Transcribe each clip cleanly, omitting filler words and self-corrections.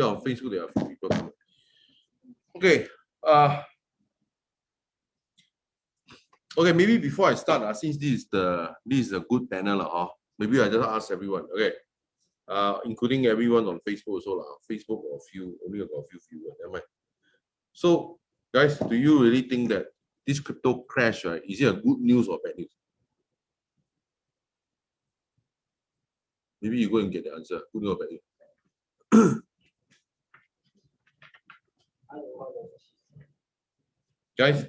Yeah, on Facebook there are a few people coming. Okay. Okay, maybe before I start, since this is a good panel, maybe I just ask everyone. Okay. Including everyone on Facebook also. Facebook or only got a few viewers. Never mind. So, guys, do you really think that this crypto crash, right, is it a good news or bad news? Maybe you go and get the answer. Good news or bad news? Guys?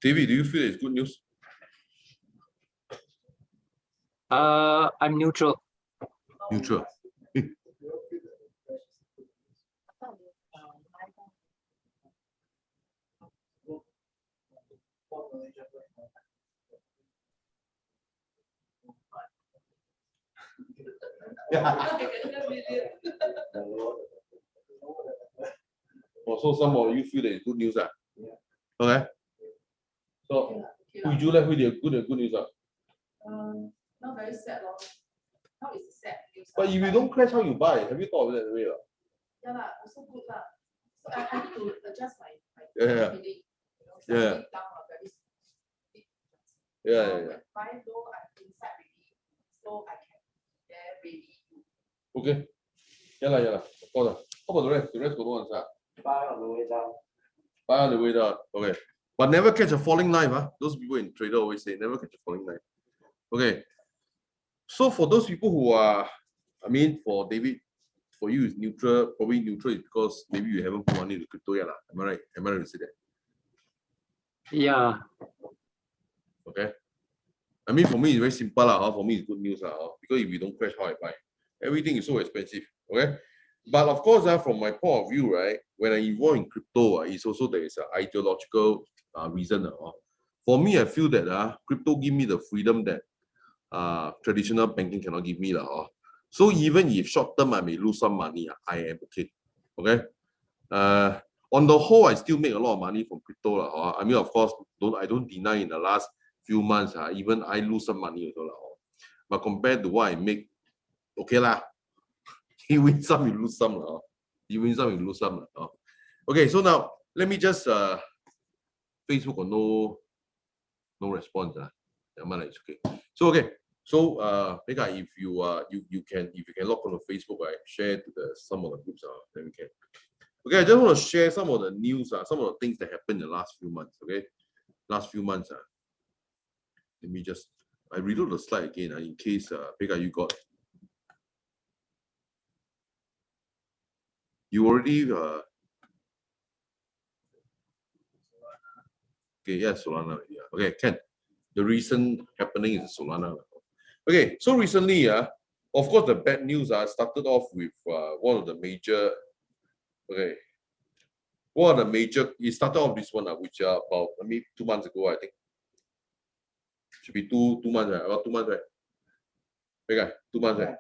David, do you feel it's good news? I'm neutral. Neutral. So some of you feel that it's good news. Okay. So would you like with the good news? Not very sad. How is it sad news? But if you don't crash, how you buy? Have you thought of that way? Yeah, also good. So I need to adjust my Yeah. feeling. Yeah. Yeah. Buy low, I'm inside really, so I can there really. Okay. Yeah. Of course. How about the rest? The rest got no answer. Buy on the way down. Buy on the way down. Okay. But never catch a falling knife. Those people in trader always say never catch a falling knife. Okay. So for those people who are, for David, for you is neutral, probably neutral is because maybe you haven't put money into crypto yet. Am I right? Am I right to say that? Yeah. Okay. For me, it's very simple. For me, it's good news. Because if you don't crash, how I buy? Everything is so expensive. Okay. But of course, from my point of view, right, when I involve in crypto, it's also there is an ideological reason. For me, I feel that crypto give me the freedom that traditional banking cannot give me. So even if short term I may lose some money, I am okay. Okay. On the whole, I still make a lot of money from crypto. Of course, I don't deny in the last few months, even I lose some money also. But compared to what I make, okay lah. You win some, you lose some. You win some, you lose some. Okay, so now let me just Facebook or no response. It's okay. So okay. So Becca, if you can log on to Facebook, right, share to some of the groups, then we can. Okay, I just want to share some of the news, some of the things that happened in the last few months. Okay, last few months. Let me just reload the slide again in case Becca, you already okay, yeah, Solana. Yeah. Okay, Ken. The recent happening is Solana. Okay, so recently, of course, the bad news started off with one of the major. Okay, it started off this one, which about 2 months ago, I think. Should be two months, right? About 2 months, right? Okay, 2 months, right?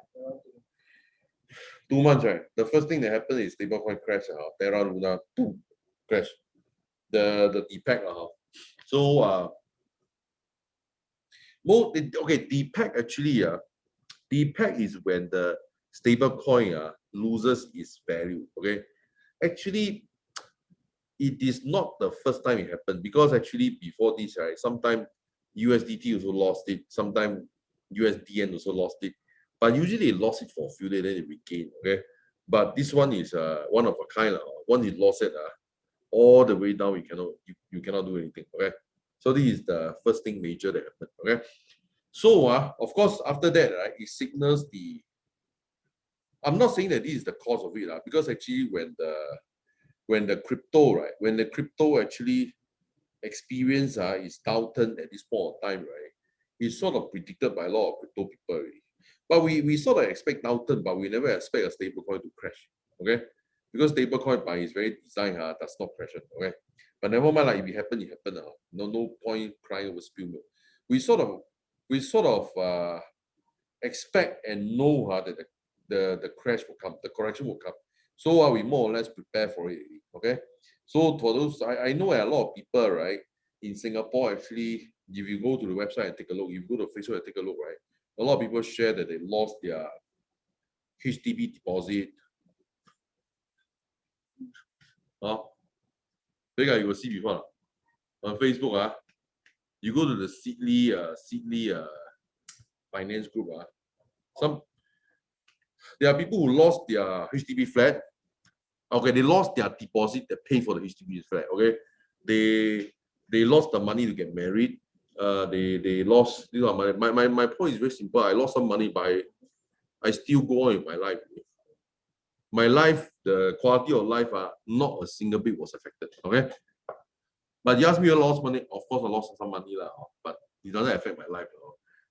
2 months, right? The first thing that happened is stablecoin crash, Terra Luna 2 crash. The DPEG, so DPEG actually, DPEG is when the stablecoin loses its value. Okay, actually, it is not the first time it happened, because actually before this, right, sometime USDT also lost it, sometime USDN also lost it, but usually it lost it for a few days, then it regained. Okay, but this one is one of a kind. Once it lost it, all the way down, you cannot do anything. Okay, so this is the first thing major that happened. Okay, so of course after that, right, it signals the. I'm not saying that this is the cause of it, because actually when the crypto, right, when the crypto actually experience its downturn at this point of time, right, it's sort of predicted by a lot of crypto people already. But we sort of expect downturn, but we never expect a stablecoin to crash. Okay, because stablecoin by its very design does not crash. Okay, but never mind, if it happen, it happened. No point crying over spilled milk. We sort of expect and know that the crash will come, the correction will come. So we more or less prepare for it. Okay, so for those, I know a lot of people, right, in Singapore, actually, if you go to the website and take a look, if you go to Facebook and take a look, right? A lot of people share that they lost their HDB deposit. You will see before on Facebook. You go to the Seedly finance group. There are people who lost their HDB flat. Okay, they lost their deposit that pay for the HDB flat. Okay, they lost the money to get married. They lost. You know, my point is very simple. I lost some money, but I still go on with my life. My life, the quality of life, not a single bit was affected. Okay, but you ask me, I lost money. Of course, I lost some money, but it doesn't affect my life.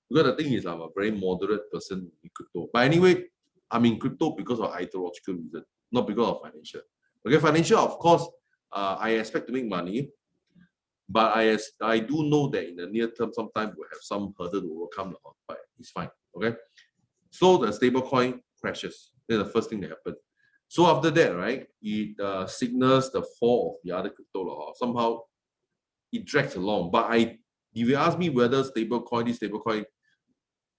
Because the thing is, I'm a very moderate person in crypto. But anyway, I'm in crypto because of ideological reason, not because of financial. Okay, financial, of course, I expect to make money, but I do know that in the near term, sometimes we'll have some hurdle to overcome, but it's fine. Okay, so the stable coin crashes. That's the first thing that happened. So after that, right, it signals the fall of the other crypto. Somehow it drags along. But if you ask me whether this stable coin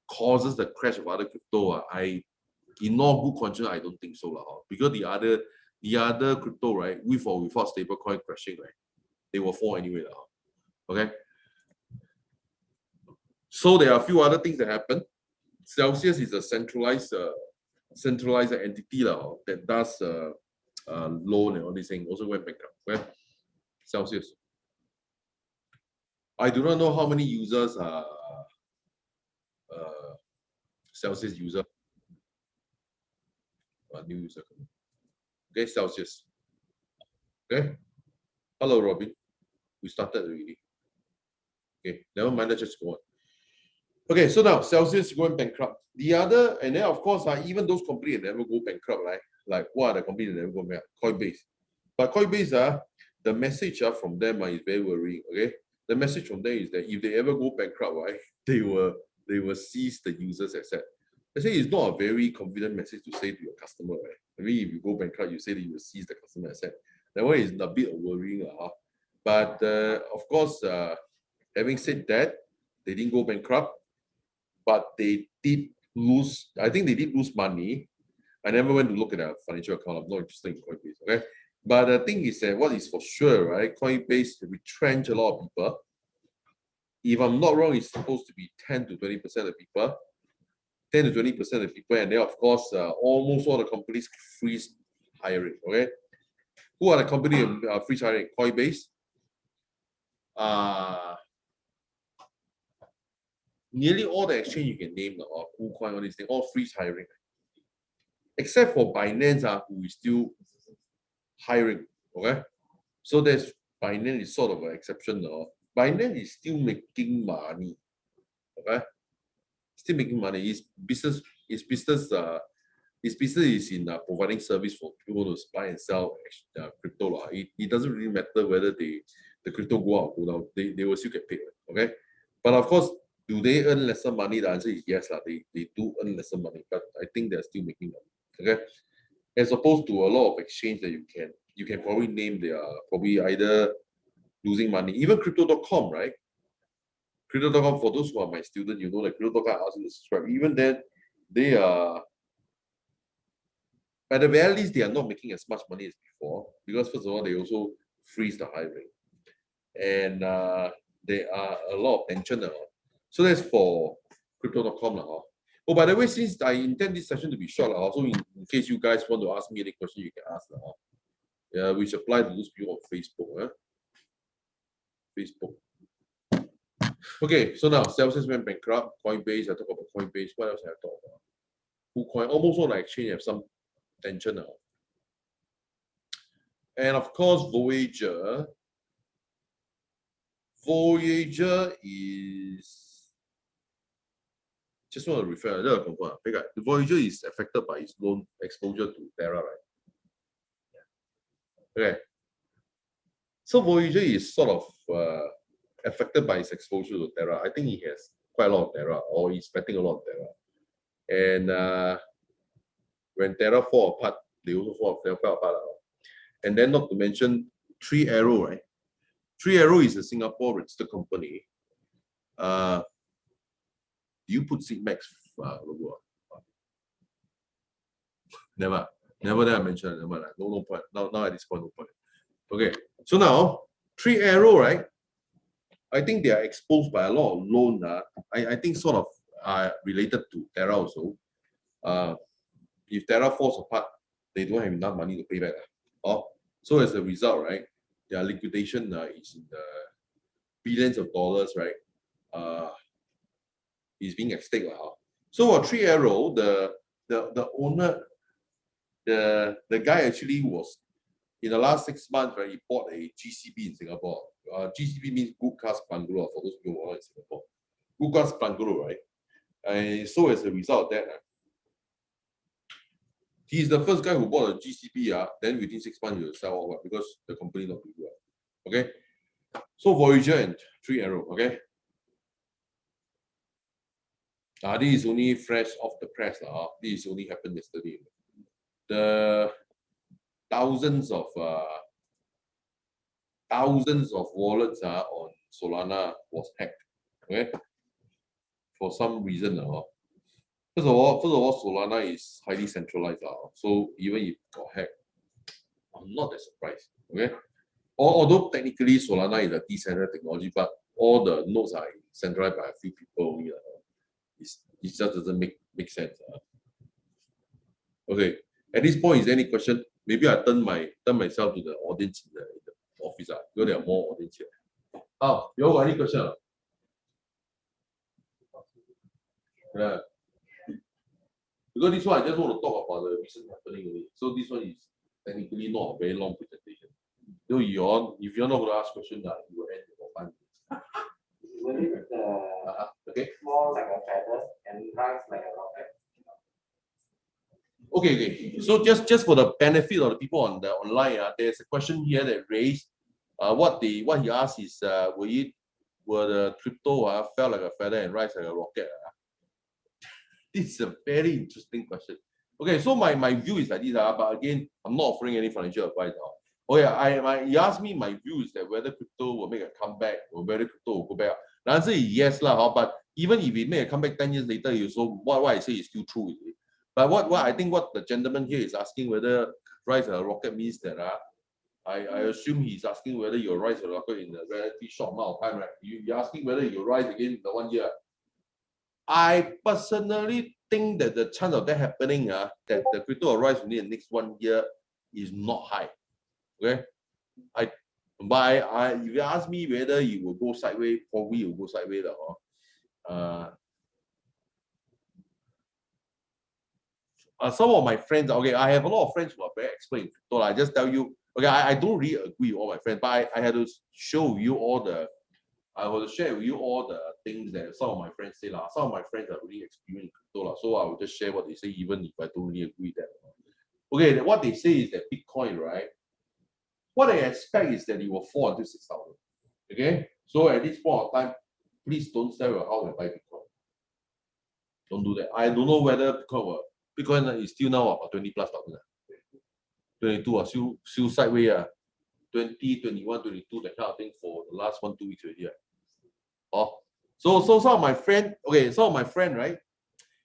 causes the crash of other crypto, in all good conscience, I don't think so. Because the other crypto, right, with or without stable coin crashing, right, they will fall anyway. Okay. So there are a few other things that happen. Celsius is a centralized entity that does loan and all these things. Also went bankrupt. Okay? Celsius. I do not know how many users are Celsius user. New user. Okay, Celsius. Okay. Hello, Robin. We started already. Okay, never mind. Let's just go on. Okay, so now Celsius going bankrupt. The other, and then of course, even those companies never go bankrupt, right? Like what are the companies that never go bankrupt? Coinbase. But Coinbase, the message from them is very worrying. Okay, the message from them is that if they ever go bankrupt, right, they will seize the user's asset. I say it's not a very confident message to say to your customer, right? I mean, if you go bankrupt, you say that you will seize the customer asset. That one is a bit worrying, but of course, having said that, they didn't go bankrupt, but they did lose. I think they did lose money. I never went to look at their financial account. I'm not interested in Coinbase. Okay, but the thing is that what is for sure, right? Coinbase retrench a lot of people. If I'm not wrong, it's supposed to be 10 to 20% of people. 10 to 20% of people, and then of course, almost all the companies freeze hiring. Okay, who are the company freeze hiring? Coinbase. Nearly all the exchange you can name, or KuCoin, all these things, all freeze hiring, except for Binance, who is still hiring. Okay, so there's Binance is sort of an exception. Binance is still making money. Okay, still making money. His business is in providing service for people to buy and sell crypto. It doesn't really matter whether the crypto go up or go down. They will still get paid. Okay, but of course, do they earn lesser money? The answer is yes. They do earn lesser money, but I think they're still making money. Okay, as opposed to a lot of exchange that you can probably name, they are probably either losing money. Even crypto.com, right? Crypto.com, for those who are my students, you know that crypto.com asks you to subscribe. Even then, they are, at the very least, they are not making as much money as before, because first of all, they also freeze the hiring. And there are a lot of tension. So that's for crypto.com. Oh, by the way, since I intend this session to be short, also in case you guys want to ask me any question, you can ask. Yeah, which apply to those people on Facebook. Facebook. Okay, so now Celsius went bankrupt. Coinbase, I talk about Coinbase. What else have I talked about? KuCoin, almost all the exchange have some tension now. And of course, Voyager. Voyager is, just want to refer, the Voyager is affected by its loan exposure to Terra, right? Okay. So Voyager is sort of affected by its exposure to Terra. I think he has quite a lot of Terra, or he's betting a lot of Terra. And when Terra fall apart, they also fell apart. And then not to mention 3 Arrow, right? Three Arrow is a Singapore registered company. Do you put Sigmax logo? Never that I mentioned. Never. No point. Now at this point, no point. Okay. So now Three Arrow, right? I think they are exposed by a lot of loan. I think sort of related to Terra also. If Terra falls apart, they don't have enough money to pay back. So as a result, right, their liquidation is in the billions of dollars, right? Is being at stake. So for Three Arrow, the owner, the guy actually was in the last 6 months, right? He bought a GCB in Singapore. GCB means Good Cars Bungalow for those people who are in Singapore. Good Cars Bungalow, right? And so as a result of that, he's the first guy who bought a GCB. Then within 6 months he will sell off because the company not doing well. Okay. So Voyager and Three Arrow. Okay. This is only fresh off the press. This only happened yesterday. The thousands of wallets on Solana was hacked. Okay. For some reason. First of all, Solana is highly centralized. So even if it got hacked, I'm not that surprised. Okay. Although technically Solana is a decentralized technology, but all the nodes are centralized by a few people only. It just doesn't make sense. Okay. At this point, is there any question? Maybe I turn myself to the audience in the office. Because there are more audience here. You all got any question? Yeah. Because this one I just want to talk about the recent happening only. So this one is technically not a very long presentation. So if you're not going to ask questions, you will end for 5 minutes. Okay. More like a feather and rise like a rocket. Okay. So just for the benefit of the people on the online, there's a question here that raised. What he asked is, will the crypto fell like a feather and rise like a rocket? This is a very interesting question. Okay, so my view is like this, but again, I'm not offering any financial advice. He asked me my view is that whether crypto will make a comeback or whether crypto will go back. The answer is yes, but even if it make a comeback 10 years later, what I say is still true. But what I think what the gentleman here is asking whether rise a rocket means that I assume he's asking whether you'll rise a rocket in a relatively short amount of time, right? You're asking whether you'll rise again in the 1 year. I personally think that the chance of that happening, that the crypto will rise within the next 1 year is not high. Okay, if you ask me whether you will go sideways, probably you will go sideways. Some of my friends, okay, I have a lot of friends who are very expert in crypto. I just tell you, okay, I don't really agree with all my friends, but I had to show you all the. I will share with you all the things that some of my friends say. Some of my friends are really experienced in crypto. So I will just share what they say, even if I don't really agree with that. Okay, what they say is that Bitcoin, right? What I expect is that it will fall until 6,000. Okay, so at this point of time, please don't sell your house and buy Bitcoin. Don't do that. I don't know whether Bitcoin is still now about 20 plus thousand. 22 still sideways. 20, 21, 22, that kind of thing for the last 1-2 weeks already. So some of my friend, right?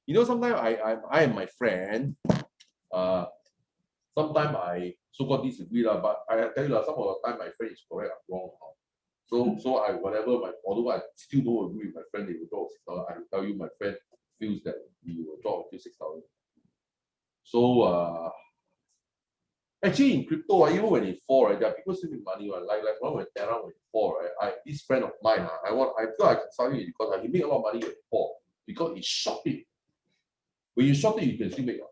You know, sometimes I and my friend, sometimes I so-called disagree, but I tell you some of the time my friend is correct, I'm wrong. So although I still don't agree with my friend, they will drop 6,000. I will tell you my friend feels that we will drop until 6,000. So actually in crypto, even when it fall, right, there are people still make money. Like when Terra when it fall, right? This friend of mine, I thought I can sell it because he make a lot of money when it fall because he short it. When you short it, you can still make money.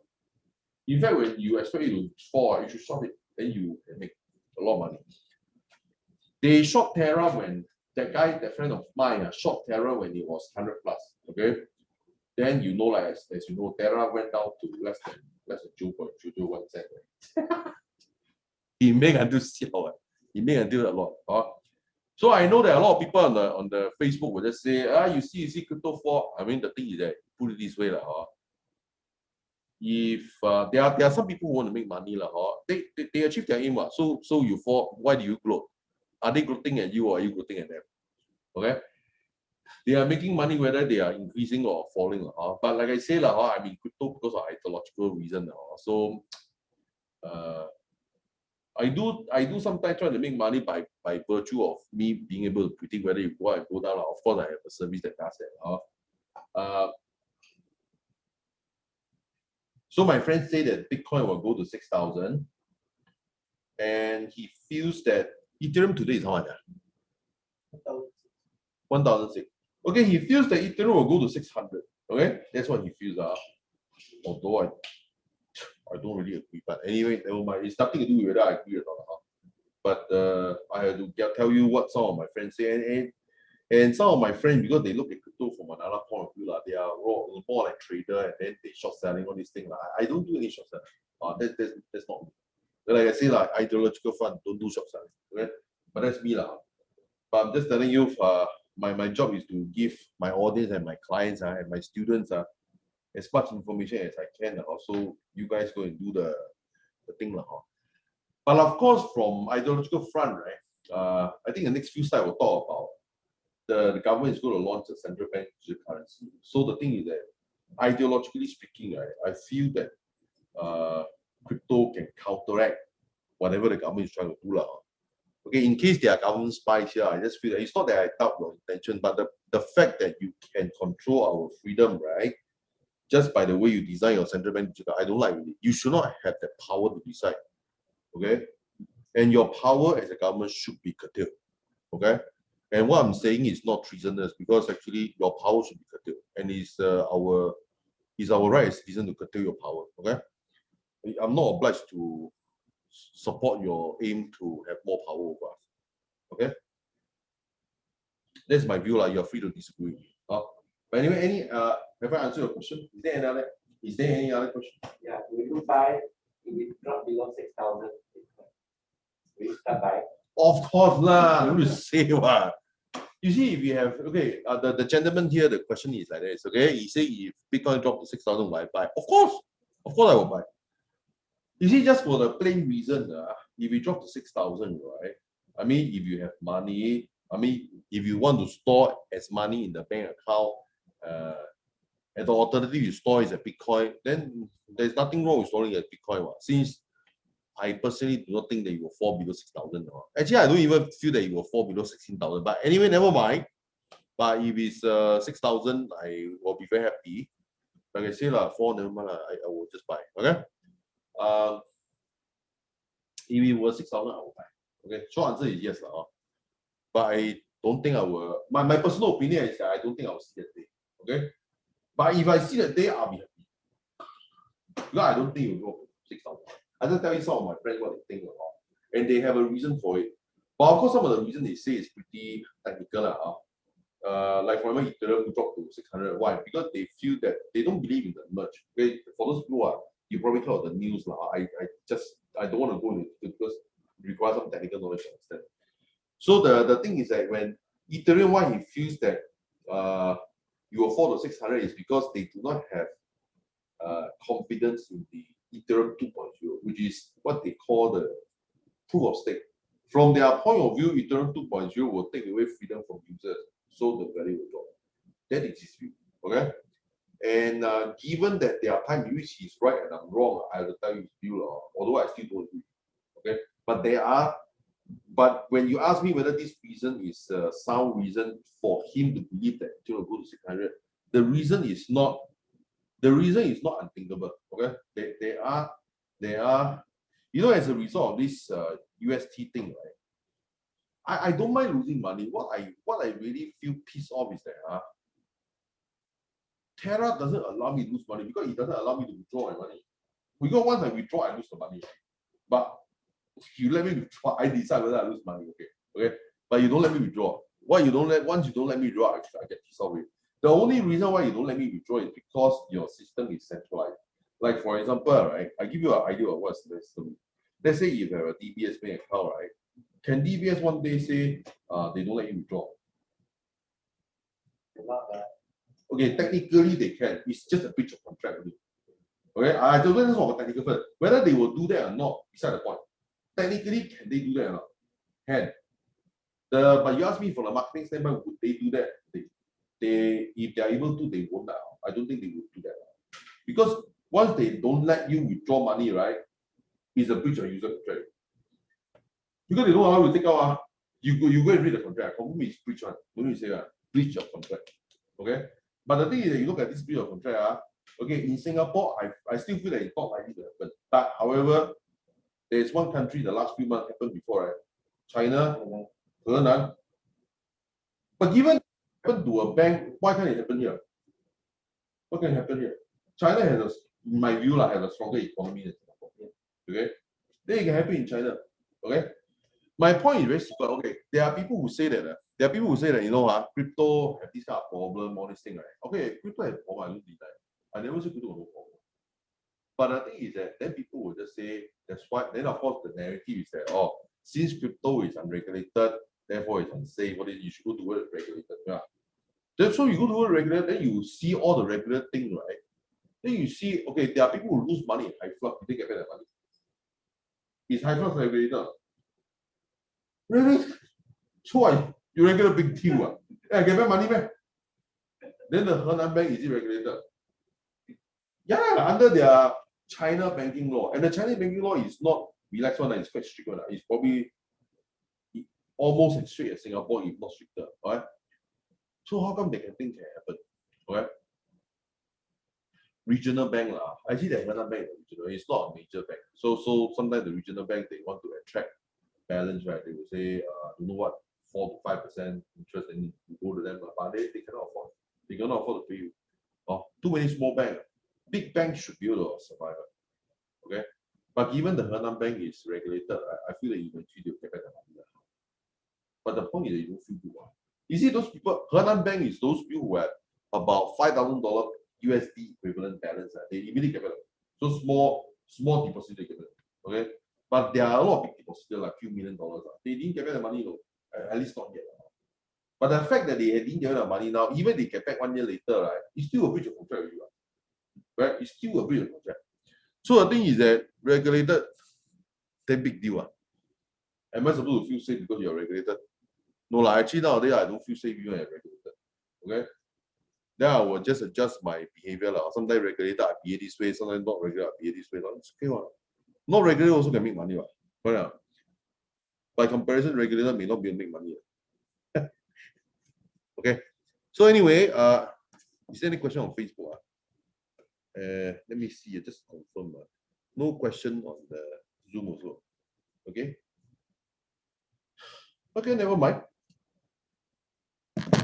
In fact, when you expect it to fall, you should short it, then you can make a lot of money. They short Terra when that friend of mine, short Terra when it was 100 plus. Okay, then you know, like as you know, Terra went down to less than 0.001 cent. He make until sell. He make until a lot. So I know that a lot of people on the Facebook will just say, you see crypto fall. I mean, the thing is that put it this way, if there are some people who want to make money, they achieve their aim. So you fall. Why do you gloat? Are they gloating at you or are you gloating at them? Okay. They are making money whether they are increasing or falling. But like I say, I'm in crypto because of ideological reason. So I do sometimes try to make money by virtue of me being able to predict whether you go up and go down. Of course, I have a service that does that. So my friend said that Bitcoin will go to 6,000, and he feels that Ethereum today is how much? 1,006. Okay, he feels that Ethereum will go to 600. Okay, that's what he feels. Although I don't really agree, but anyway, never mind. It's nothing to do with whether I agree or not. But I have to tell you what some of my friends say, and some of my friends, because they look at crypto from another point of view, they are more like trader, and then they short selling all these things. I don't do any short selling. That's not me. But like I say, ideological fund, don't do short selling. Okay? But that's me. But I'm just telling you, my job is to give my audience and my clients and my students as much information as I can. Also, you guys go and do the thing. But of course, from ideological front, right? I think the next few slides will talk about the government is going to launch a central bank digital currency. So the thing is that, ideologically speaking, I feel that crypto can counteract whatever the government is trying to do. Okay, in case there are government spies here, I just feel that it's not that I doubt your intention, but the fact that you can control our freedom, right? Just by the way you design your central bank digital, I don't like it. You should not have the power to decide. Okay, and your power as a government should be curtailed. Okay, and what I'm saying is not treasonous, because actually your power should be curtailed, and it's our right as citizen to curtail your power. Okay, I'm not obliged to support your aim to have more power over us. Okay, that's my view. You're free to disagree. But anyway, have I answered your question? Is there any other question? Yeah, will you buy if it drop below 6,000? Will you start buying? Of course lah. Let me say what. You see, if you have the gentleman here, the question is like this. Okay, he say if Bitcoin drop to 6,000, will I buy? Of course I will buy. You see, just for the plain reason, if it drop to 6,000, right? I mean, if you have money, if you want to store as money in the bank account, and the alternative you store is a Bitcoin, then there's nothing wrong with storing a Bitcoin. Since I personally do not think that it will fall below 6,000. Actually, I don't even feel that it will fall below 16,000. But anyway, never mind. But if it's 6,000, I will be very happy. Like I say, never mind, I will just buy. Okay. If it was 6,000, I will buy. Okay. Short answer is yes, but I don't think I will. My personal opinion is that I don't think I will see that day. Okay. But if I see that day, I'll be happy. Because I don't think it will go 6,000. I just tell you some of my friends what they think about, and they have a reason for it. But of course, some of the reason they say is pretty technical. Like for example, Ethereum dropped to 600. Why? Because they feel that they don't believe in the merge. Okay, for those people, you probably heard of the news. I don't want to go into it because it requires some technical knowledge to understand. So the thing is that when Ethereum, why he feels that you will fall to 600 is because they do not have confidence in the Ethereum 2.0, which is what they call the proof of stake. From their point of view, Ethereum 2.0 will take away freedom from users, so the value will drop. That is his view. Okay, and given that there are times in which he's right and I'm wrong, I will tell you his view, although I still don't agree. Okay, but when you ask me whether this reason is a sound reason for him to believe that it will go to 600, the reason is not unthinkable. Okay, they are, as a result of this UST thing, right? I don't mind losing money. What I really feel pissed off is that Terra doesn't allow me to lose money because it doesn't allow me to withdraw my money. Because once I withdraw, I lose the money. But you let me withdraw, I decide whether I lose money. Okay. But you don't let me withdraw. Once you don't let me withdraw, I get pissed off with it. The only reason why you don't let me withdraw is because your system is centralized. Like for example, right? I give you an idea of what's the system. Let's say you have a DBS bank account, right? Can DBS one day say they don't let you withdraw? Okay, technically they can. It's just a breach of contract. Okay, I don't know about technical first. Whether they will do that or not, beside the point. Technically, can they do that or not? Can. But you ask me from a marketing standpoint, would they do that? They if they are able to, they won't. I don't think they would do that. Because once they don't let you withdraw money, right, it's a breach of user contract. Because they don't know how to take out. You go and read the contract. Confirm it's breach one. Don't you say breach of contract. Okay. But the thing is that you look at this breach of contract. Okay, in Singapore, I still feel that it's not likely to happen. But however, there is one country the last few months happened before, right? China, Henan. But given it happened to a bank, why can't it happen here? What can happen here? China has, in my view, has a stronger economy than Singapore. Okay, then it can happen in China. Okay, my point is very simple. Okay, there are people who say that. You know, crypto have this kind of problem, all this thing, right? Okay, crypto has problem. I don't deny. I never say crypto has no problem. But the thing is that then people will just say that's why. Then of course the narrative is that since crypto is unregulated, therefore it's unsafe. What is you should go towards regulated? Yeah. Then so you go towards regulated, then you see all the regular things, right? Then you see, okay, there are people who lose money in high flux. They get back their money. Is high flux regulated? Really? So what? You regulate big deal. Get back money, man. Then the Henan Bank is it regulated? Yeah, under their China banking law. And the Chinese banking law is not relaxed one, it's quite strict one. It's probably almost as strict as Singapore, if not stricter. Right? So how come they can think can happen? Okay? Regional bank actually the Henan Bank is regional, it's not a major bank. So sometimes the regional bank they want to attract balance, right? They will say you know what, 4 to 5% interest, and you go to them, but they cannot afford. They cannot afford to pay you. Too many small banks. Big banks should be able to survive. Okay. But given the Henan Bank is regulated, I feel that eventually they'll get back the money. But the point is that you don't feel good. You see, those people, Henan Bank is those people who have about $5,000 USD equivalent balance. They immediately get back. So small deposit they get back. Okay. But there are a lot of big deposits, like a few $1 million. They didn't get back the money, at least not yet. But the fact that they didn't get back the money now, even they get back 1 year later, right, it's still a breach of contract with you. Right? It's still a breach of contract. So the thing is that regulated, then big deal. Am I supposed to feel safe because you're regulated? No, actually nowadays I don't feel safe even when I'm regulated. Okay? Then I will just adjust my behavior. Sometimes regulated I behave this way, sometimes not regulated I behave this way. It's okay. Not regulated also can make money. Right? By comparison, regulated may not be able to make money. Okay. So anyway, is there any question on Facebook? Let me see. Just confirm. No question on the Zoom also. Okay. Okay, never mind.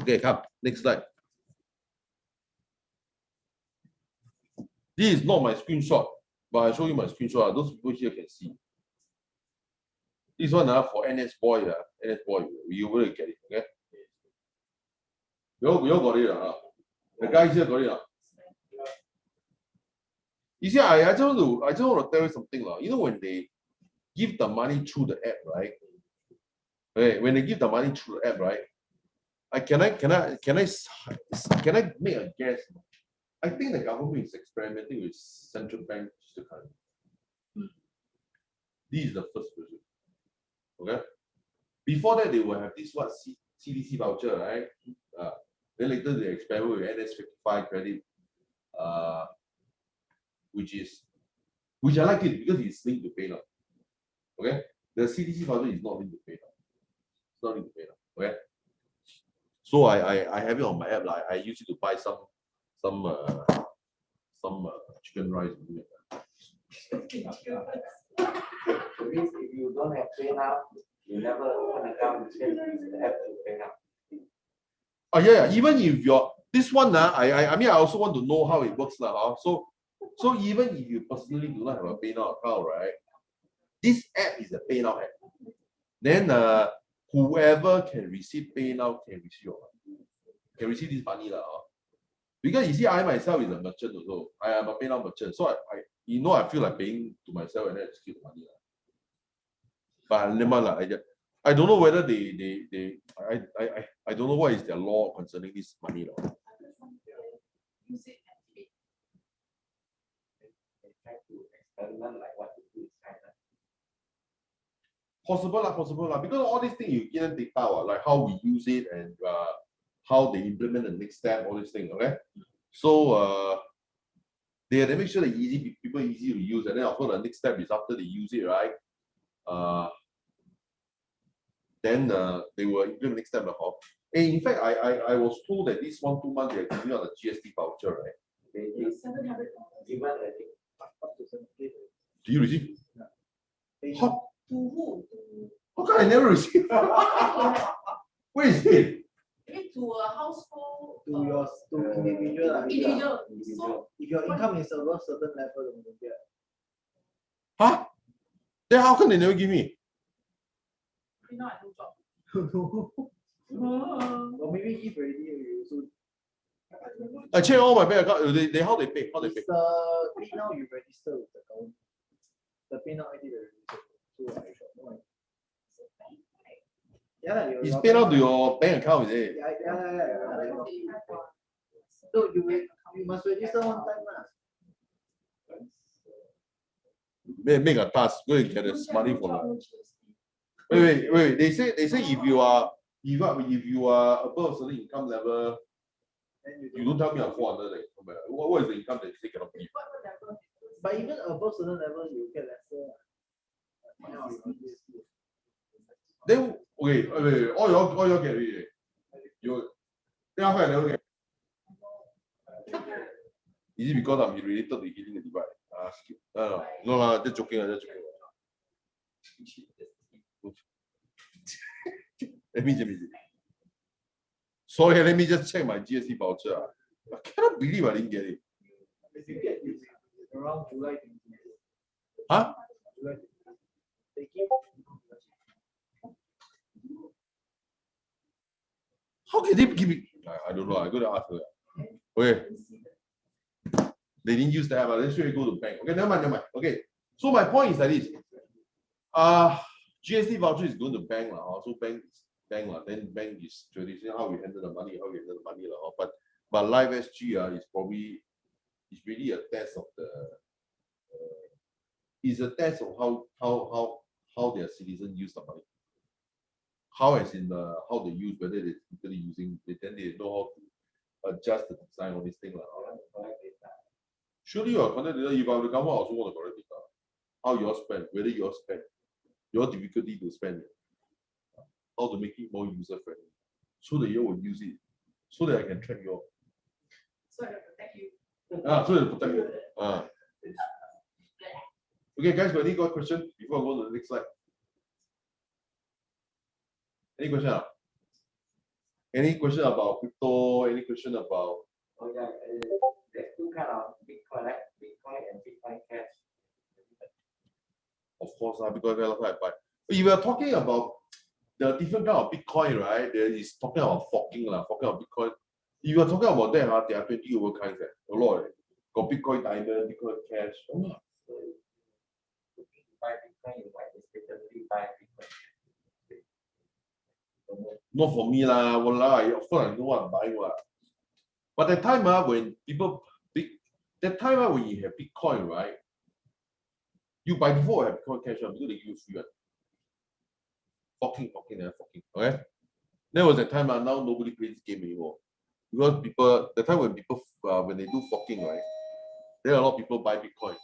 Okay, come. Next slide. This is not my screenshot, but I show you my screenshot. Those people here can see. This one for NS boy. NS boy, you will get it. Okay. We all got it. The guys here got it. You see, I just want to tell you something. You know, when they give the money through the app, right? Okay, when they give the money through the app, right? Can I make a guess? I think the government is experimenting with central bank digital currency. This is the first version. Okay. Before that, they will have this CDC voucher, right? Then later they experiment with NS55 credit, which I like it because it's linked to PayNow. Okay. The CDC voucher is not linked to PayNow. It's not linked to PayNow. Okay. So I have it on my app. I use it to buy some chicken rice. It means if you don't have PayNow, you never open an account, you can use the app to PayNow. Oh yeah. Even if you're this one, I mean I also want to know how it works now. So even if you personally do not have a PayNow account, right? This app is a PayNow app. Then whoever can receive PayNow can receive this money because you see, I myself is a merchant also. I am a PayNow merchant, so I feel like paying to myself and then I just keep the money. But never I don't know whether I don't know what is their law concerning this money. Use it and pay. They try to experiment like what to do in China. Possible lah. Because all these things you get data, like how we use it and how they implement the next step, all these things. Okay, so they have to make sure that people easy to use, and then of course the next step is after they use it, right? Then they will implement next step. And in fact, I was told that this 1-2 months they are giving out a GST voucher, right? $700. Given, I think, up to 70. Do you receive? To How, who? how come I never receive? Where is it? To a household. To individual. Individual. Individual. If your income is above certain level, then you get. Huh? Then how come they never give me? You know, I no job. Or maybe give already you also. I check all my bank account. They how they pay? How they pay? It's pay now you register with the government. The pay now ID the register. So I got no idea. Yeah, It's paid out to your bank account, is it? Yeah. So you must register one time lah. Make a task. Go and get this money for that. Wait. They say if you are above a certain income level, you don't tell me I'm 400. What is the income that you say cannot give? But even above certain level, you get lesser. Then wait, all y'all get it. You then after I never get. Is it because I'm related to healing the divide? No lah, just joking. Let me see. Sorry, let me just check my GST voucher. I cannot believe I didn't get it. If you get it around July. Huh? July. They give. How can they give me? I don't know. I go to ask her. Okay. They didn't use the app. Let's go to the bank. Okay, never mind. Okay. So my point is that this. GST voucher is going to bank lah. Also bank lah. Then bank is traditional how we handle the money, lah. But live SG is probably really a test of the. Is a test of how their citizens use the money. How as in how they use, whether they're literally using, then they know how to adjust the design on this thing. Surely you are connected data. If I'm the government, I also want to collect data. How you all spend, whether you all spend, your difficulty to spend, how to make it more user friendly, so that you will use it, so that I can track you all. So I can protect you. So that protect you. Okay, guys, got any question before I go to the next slide? Any question? Any question about crypto? Any question about? Oh yeah, there's two kind of Bitcoin, right? Bitcoin and Bitcoin Cash. Of course, because I buy. If you are talking about the different kind of Bitcoin, right? There is talking about forking Bitcoin. If you are talking about that, there are 20 over kinds. A lot. Got Bitcoin Diamond, Bitcoin Cash. So if you buy Bitcoin, you might mistakenly buy Bitcoin. Not for me lah. Of course I know what I'm buying. But the time when people when you have Bitcoin, right? You by default have Bitcoin Cash because they use free. Forking. Okay. There was a time now nobody plays this game anymore. Because the time when people when they do forking, right? There are a lot of people buy Bitcoin.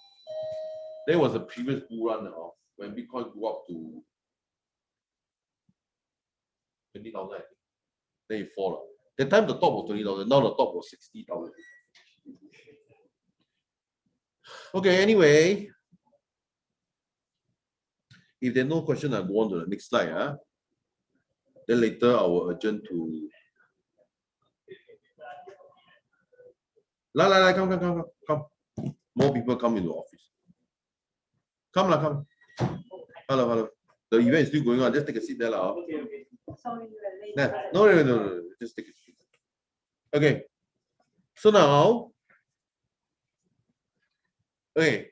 There was a previous bull run when Bitcoin grew up to 20,000. Then it fall. That time the top was 20,000. Now the top was 60,000. Okay. Anyway, if there's no question, I'll go on to the next slide. Then later I will adjourn to. Come. More people come into the office. Come. Hello. The event is still going on. Just take a seat there. Sorry, No. Just take a seat. Okay. So now. Okay.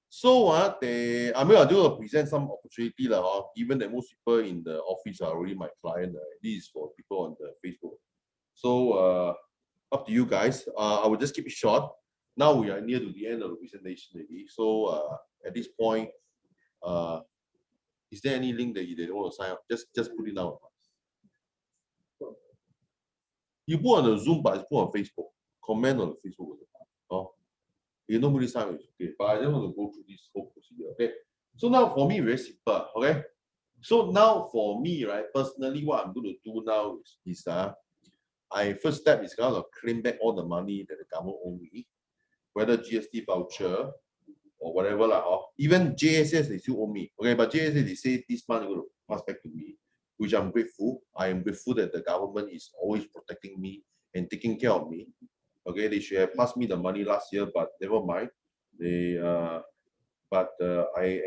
So I'm going to present some opportunity given that most people in the office are already my client. This is for people on the Facebook. So up to you guys. I will just keep it short. Now we are near to the end of the presentation already. So at this point, is Is there any link that they don't want to sign up? Just put it out. You put on the Zoom, but it's put on Facebook. Comment on the Facebook. Oh, you nobody sign up, it's okay. But I just want to go through this whole procedure. Okay. So now for me, very simple. Okay. So now for me, right, personally, what I'm going to do now is I first step is kind of claim back all the money that the government owes me, whether GST voucher or whatever like, or even JSS they still owe me. Okay, but JSS they say this money going to pass back to me, which I'm grateful. I am grateful that the government is always protecting me and taking care of me. Okay, they should have passed me the money last year, but never mind. I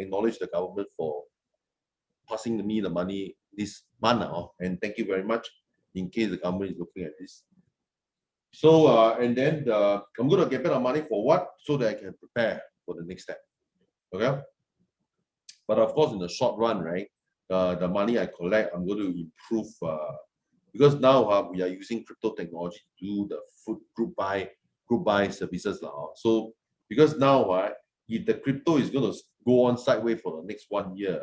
acknowledge the government for passing me the money this month, and thank you very much. In case the government is looking at this. So and then I'm going to get back the money for what? So that I can prepare for the next step. Okay. But of course, in the short run, right, the money I collect, I'm going to improve because now we are using crypto technology to do the food group buy services now. So because now if the crypto is going to go on sideways for the next 1 year,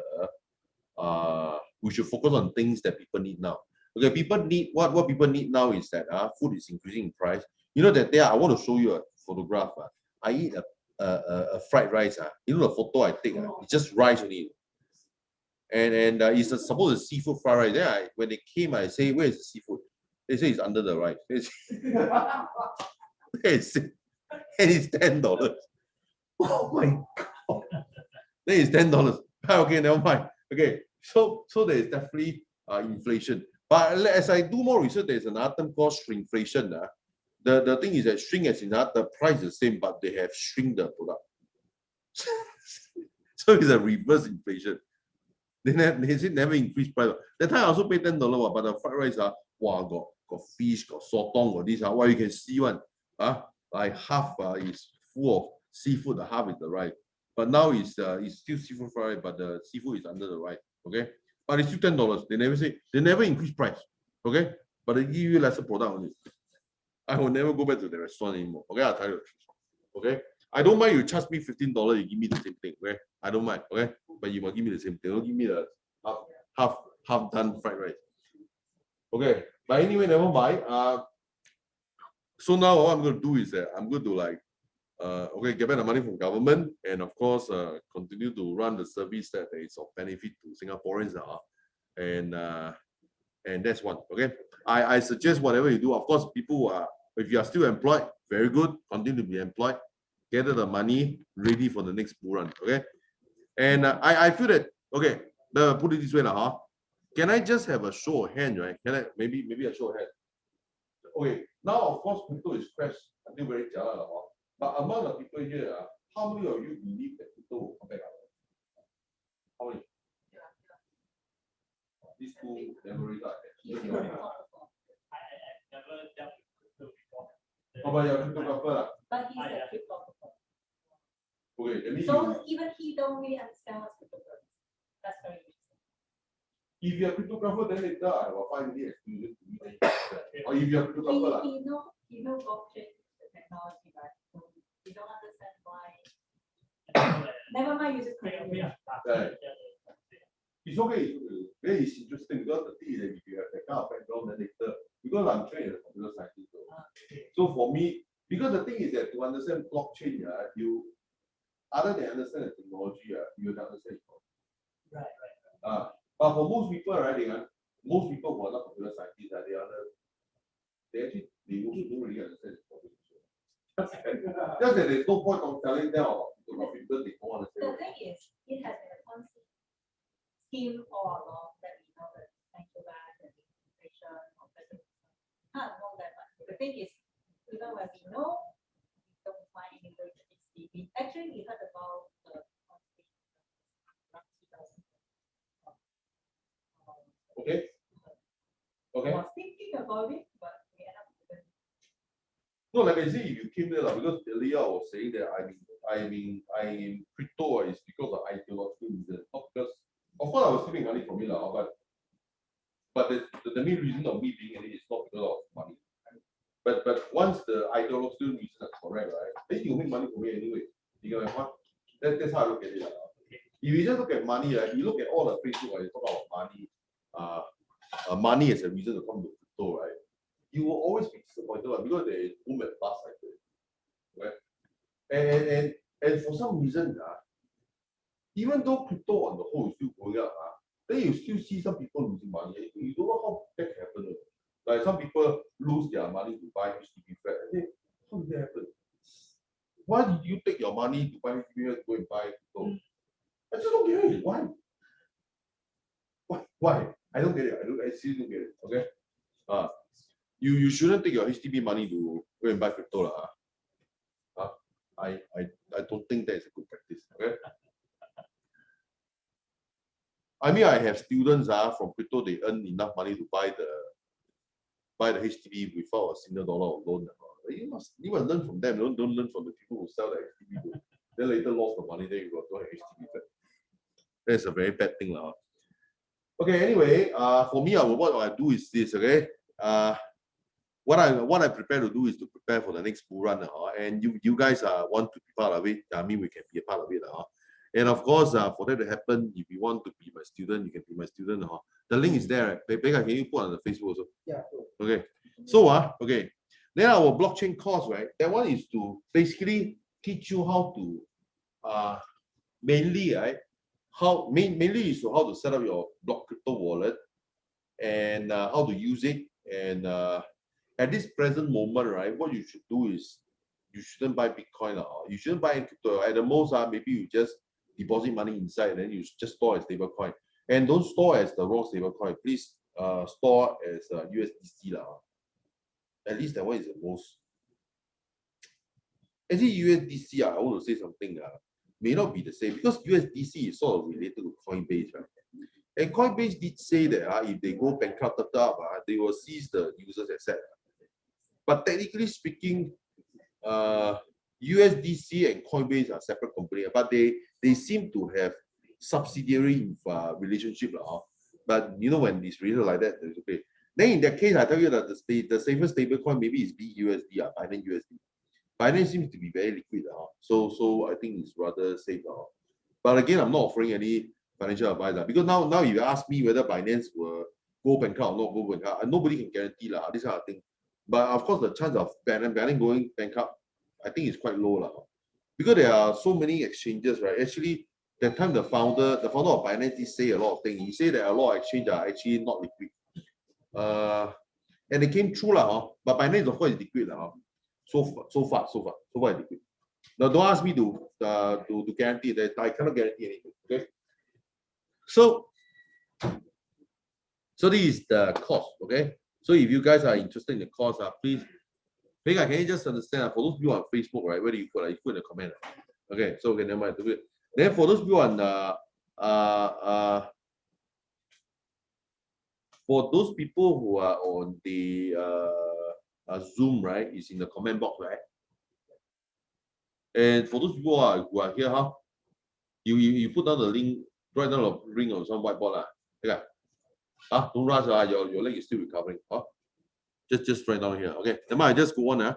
we should focus on things that people need now. Okay, people need what people need now is that food is increasing in price. You know that I want to show you a photograph. I eat a fried rice. You know the photo I take. It's just rice only. And it's supposed to seafood fried rice. Then when they came, I say, where is the seafood? They say it's under the rice. And it's $10. Oh my god! Then it's $10. Okay, never mind. Okay, so there is definitely inflation. But as I do more research, there's another term called shrinkflation. The thing is that shrink as in the price is the same, but they have shrink the product. So it's a reverse inflation. They never increase price. That time I also pay $10, but the fried rice wow, got fish, got sotong, got this. Well, you can see one. Like half is full of seafood, the half is the rice. But now it's still seafood fried, but the seafood is under the rice. Okay. But it's still $10. They never increase price. Okay. But they give you lesser product only. I will never go back to the restaurant anymore. Okay, I'll tell you the truth. Okay. I don't mind you charge me $15, you give me the same thing. Okay. I don't mind. Okay. But you must give me the same thing. Don't give me the half done fried rice. Okay. But anyway, never mind. So now what I'm going to do is that I'm going to get back the money from government, and of course continue to run the service that is of benefit to Singaporeans. And that's one. Okay. I suggest whatever you do, of course, people if you are still employed, very good, continue to be employed, gather the money ready for the next bull run. Okay. And I feel that okay, put it this way now. Can I just have a show of hand, right? Can I maybe a show of hand? Okay, now of course crypto is crashed until very jialat. But among the people here, how many of you believe that crypto will come back up? How many? These two never really got How about your cryptographer? But he's a cryptographer. Okay, that means So even he don't really understand what's cryptography. That's very interesting. if you're a cryptographer, then later I have a 5-minute exclusion to meet. Or if you're a cryptographer, He know blockchain technology, right? So you don't understand why. Never mind, you just right. It's okay. Very interesting because the thing is that if you have that kind of background, then later, because I'm trained as a computer scientist. So for me, because the thing is that to understand blockchain, you other than understand the technology, you have to understand it. Right. But for most people, right, most people who are not computer scientists, they also don't really understand the topic. Just that there's no point of telling them about cryptography because they don't understand. The thing is, it has been a constant scheme all along that we know that centralized and inflation or can't know that much. The thing is, even when we know, we don't find any way that it's deep. Actually, we heard about the Okay. Okay. I was thinking about it, but we end up with No, like I say, if you came there, because earlier I was saying that I mean crypto is because of ideological reason, not because of course I was saving money from it, but the main reason of me being in it is not because of money. But once the ideological reason is correct, right, then you make money from it anyway. You know what? That's how I look at it. if you just look at money, right? You look at all the Facebook, right? You talk about money, money as a reason to come to crypto, right? You will always be disappointed, right? Because there is boom and bust like that, right? And for some reason, even though crypto on the whole is still going up, then you still see some people losing money. You don't know how that can happen. Like some people lose their money to buy HDB flat. How did that happen? Why did you take your money to buy HDB flat to go and buy crypto? I just don't get it. Why? Why? I don't get it. I still don't get it. Okay. You shouldn't take your HDB money to go and buy crypto. I don't think that is a good practice. Okay. I mean, I have students from crypto, they earn enough money to buy the HDB without a single dollar of loan. You must learn from them. Don't learn from the people who sell the HDB. Then later lost the money, then you got to have HDB flat. That's a very bad thing. Okay, anyway, for me, what I do is this, okay? What I prepare to do is to prepare for the next bull run. And you guys want to be part of it. I mean, we can be a part of it. And of course, for that to happen, if you want to be my student, you can be my student. The link is there. Becca, can you put on the Facebook also? Yeah. Okay. So okay. Then our blockchain course, right? That one is to basically teach you how to mainly, right? Mainly is to how to set up your block crypto wallet and how to use it. And at this present moment, right, what you should do is you shouldn't buy Bitcoin. You shouldn't buy crypto. At the most, maybe you just deposit money inside and then you just store as stable coin. And don't store as the raw stable coin. Please store as USDC. At least that one is the most. Actually, USDC, I want to say something. May not be the same because USDC is sort of related to Coinbase, right? And Coinbase did say that if they go bankrupt, they will seize the user's asset. But technically speaking, USDC and Coinbase are separate companies, but they seem to have subsidiary relationship. But you know, when it's really like that, it's okay. Then in that case, I tell you that the safest stable coin maybe is BUSD, Binance USD. Binance seems to be very liquid. So I think it's rather safe. But again, I'm not offering any financial advice because now if you ask me whether Binance will go bankrupt or not go bankrupt, nobody can guarantee this kind of thing. But of course, the chance of Binance going bankrupt, I think is quite low because there are so many exchanges, right? Actually, that time the founder of Binance did say a lot of things. He said that a lot of exchanges are actually not liquid. And it came true but Binance of course is liquid so far is liquid. Now don't ask me to guarantee that. I cannot guarantee anything. Okay. So this is the course. Okay. So if you guys are interested in the course, please, Vega, can you just understand for those people on Facebook, right? Where do you put? You put in the comment. Okay. So okay, never mind. Then for those people on for those people who are on the Zoom, right, is in the comment box, right? And for those people who are here, you put down the link, write down the link on some whiteboard. Okay. Don't rush. Your leg is still recovering. Just write down here. Okay. Then I just go on.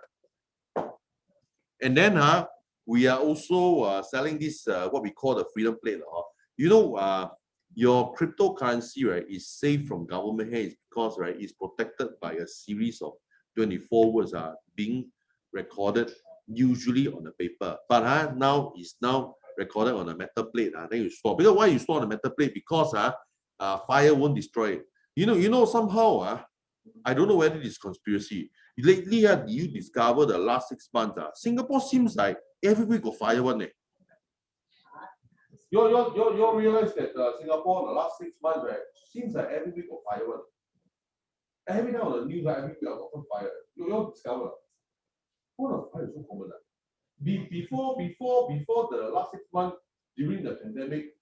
And then we are also selling this what we call the freedom plate. You know, your cryptocurrency, right, is safe from government hands because, right, it's protected by a series of 24 words being recorded, usually on the paper. But now it's recorded on a metal plate. Then you store. Because why you store on a metal plate? Because fire won't destroy it. You know somehow I don't know whether it is conspiracy. Lately, you discover the last 6 months, Singapore seems like every week got fire one. You realize that Singapore the last 6 months, right, seems like every week got fire one. Every time on the news, every week I got some fire. You discover. What the fire is so common? Before the last 6 months during the pandemic,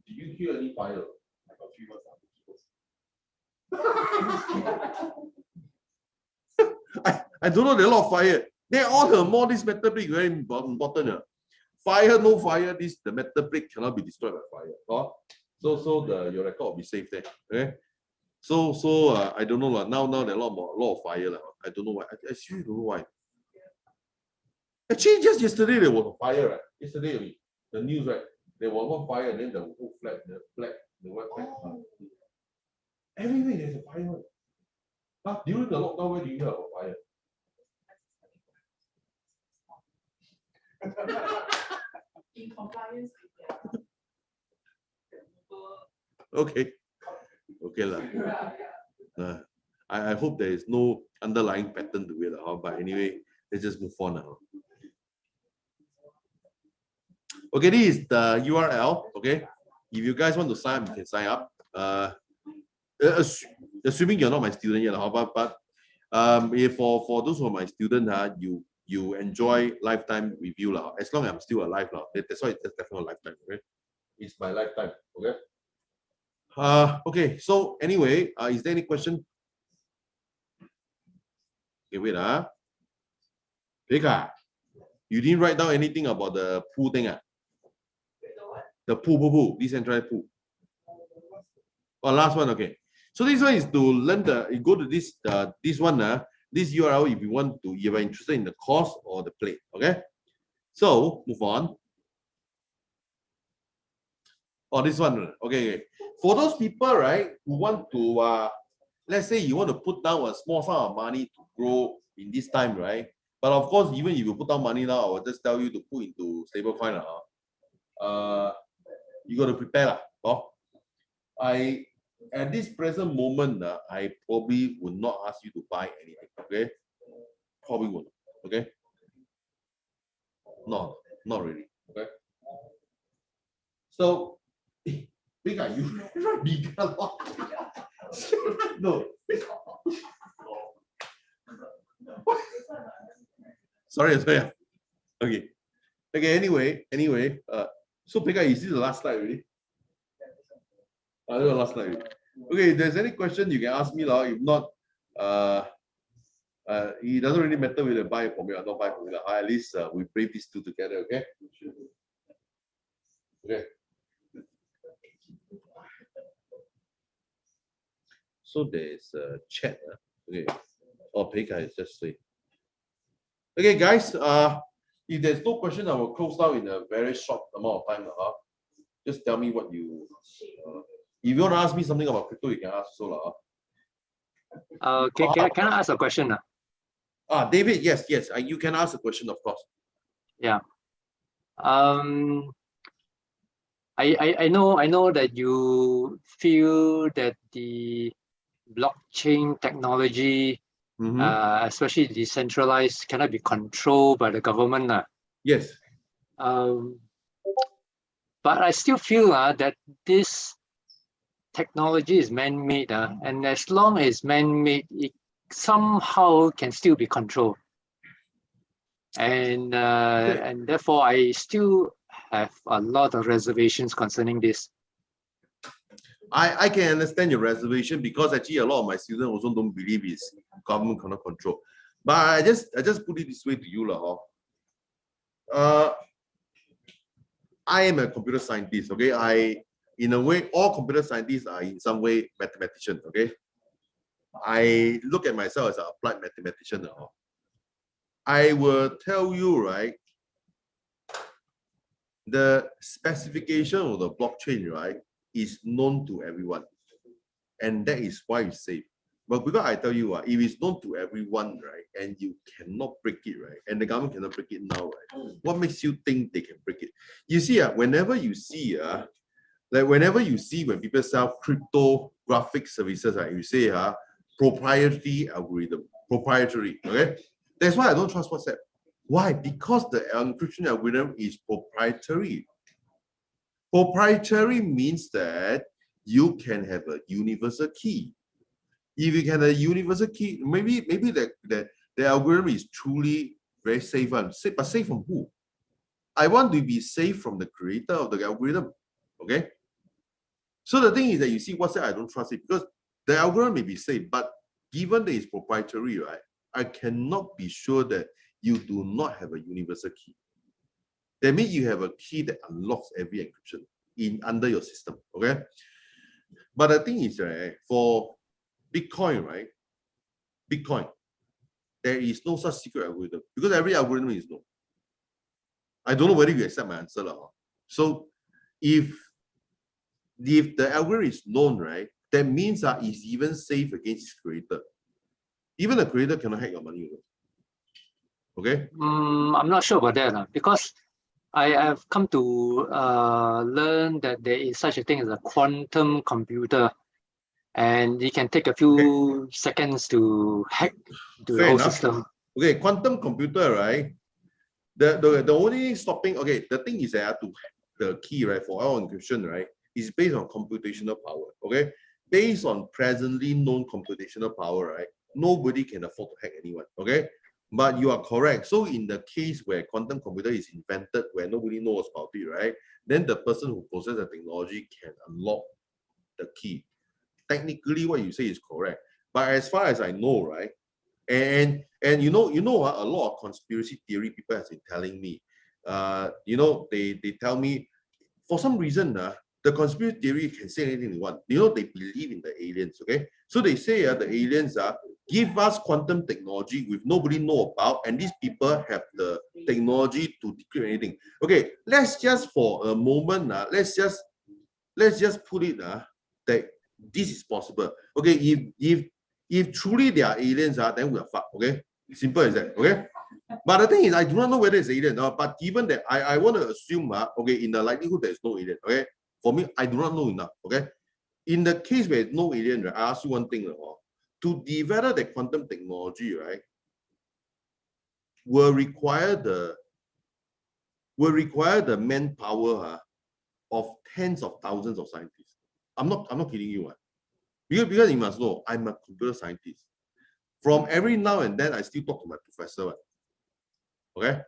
did you hear any fire? I got 3 months. I don't know, there are a lot of fire. Then all the more this metal plate very important. Fire, no fire, the metal plate cannot be destroyed by fire. So your record will be safe there. Okay. So I don't know. Now there are a lot of fire. I don't know why. I seriously don't know why. Actually, just yesterday there was a fire, right? Yesterday, the news, right? There was one fire, and then the whole flat, the white flag. Oh. Everywhere there's a fire. During the lockdown, where do you hear about fire? In compliance with Okay. Okay lah. their, I hope there is no underlying pattern to it, but anyway, let's just move on now. Okay, this is the URL. Okay, if you guys want to sign up, you can sign up. Assuming you're not my student yet, but if for those who are my student, you enjoy lifetime review lah. As long as I'm still alive lah. That's why it's definitely a lifetime. Okay, it's my lifetime. Okay. Okay. So anyway, is there any question? Okay, wait. Pekka, you didn't write down anything about the pool thing. The pool, decentralized pool. Oh, last one. Okay. So this one is to learn you go to this one this URL if you want to, if you're interested in the course or the play. Okay. So move on. Oh, this one. Okay. For those people, right, who want to let's say you want to put down a small sum of money to grow in this time, right? But of course, even if you put down money now, I will just tell you to put into stablecoin. You got to prepare lah. At this present moment, I probably would not ask you to buy anything. Okay, probably won't. Okay, no, not really. Okay, so bigger you bigger. No. Sorry. Okay. Anyway. So Pekka, is this the last slide already? This is the last slide already. Okay. If there's any question, you can ask me lah. If not, it doesn't really matter whether buy from me or not buy from me. At least we brave these two together. Okay. Okay. So there's a chat. Okay. Oh, Pekka is just saying. Okay, guys. If there's no question, I will close down in a very short amount of time. Just tell me what you. If you want to ask me something about crypto, you can ask so. Can I ask a question? David, yes. You can ask a question, of course. Yeah. I know that you feel that the blockchain technology, especially decentralized, cannot be controlled by the government. Yes. But I still feel that this technology is man-made, and as long as man-made, it somehow can still be controlled. And therefore, I still have a lot of reservations concerning this. I can understand your reservation because actually a lot of my students also don't believe it's government cannot control. But I just put it this way to you, I am a computer scientist. Okay, in a way, all computer scientists are in some way mathematicians. Okay, I look at myself as an applied mathematician. I will tell you, right, the specification of the blockchain, right, is known to everyone, and that is why it's safe. But because I tell you, if it's known to everyone, right, and you cannot break it, right, and the government cannot break it now, right, what makes you think they can break it? You see, whenever you see, when people sell cryptographic services, right, you say, proprietary algorithm, proprietary, okay? That's why I don't trust WhatsApp. Why? Because the encryption algorithm is proprietary. Proprietary means that you can have a universal key. If you can have a universal key, maybe the algorithm is truly very safe. But safe from who? I want to be safe from the creator of the algorithm. Okay. So the thing is that you see WhatsApp, I don't trust it because the algorithm may be safe, but given that it's proprietary, right, I cannot be sure that you do not have a universal key. That means you have a key that unlocks every encryption under your system. Okay. But the thing is, right, for Bitcoin, right? Bitcoin, there is no such secret algorithm because every algorithm is known. I don't know whether you accept my answer. So if the algorithm is known, right, that means that it's even safe against its creator. Even the creator cannot hack your money. Okay. I'm not sure about that because I have come to learn that there is such a thing as a quantum computer, and it can take a few seconds to hack to the Fair whole enough. system. Okay, quantum computer, right? The only stopping, okay, the thing is that the key, right, for our encryption, right, is based on computational power. Okay, based on presently known computational power, right, nobody can afford to hack anyone. Okay, but you are correct. So in the case where quantum computer is invented, where nobody knows about it, right, then the person who possesses the technology can unlock the key. Technically, what you say is correct. But as far as I know, right, and you know a lot of conspiracy theory people have been telling me, you know, they tell me for some reason the conspiracy theory can say anything they want. You know, they believe in the aliens. Okay, so they say the aliens give us quantum technology with nobody know about, and these people have the technology to decrypt anything. Okay, let's just for a moment let's just put it that this is possible. Okay, if truly they are aliens, then we are fucked. Okay, simple as that. Okay, but the thing is, I do not know whether it's alien. But given that I want to assume, okay, in the likelihood there's no alien. Okay, for me, I do not know enough. Okay, in the case where no alien, right, I ask you one thing. To develop the quantum technology, right, will require the manpower of tens of thousands of scientists. I'm not kidding you. Because you must know, I'm a computer scientist. From every now and then, I still talk to my professor. Okay?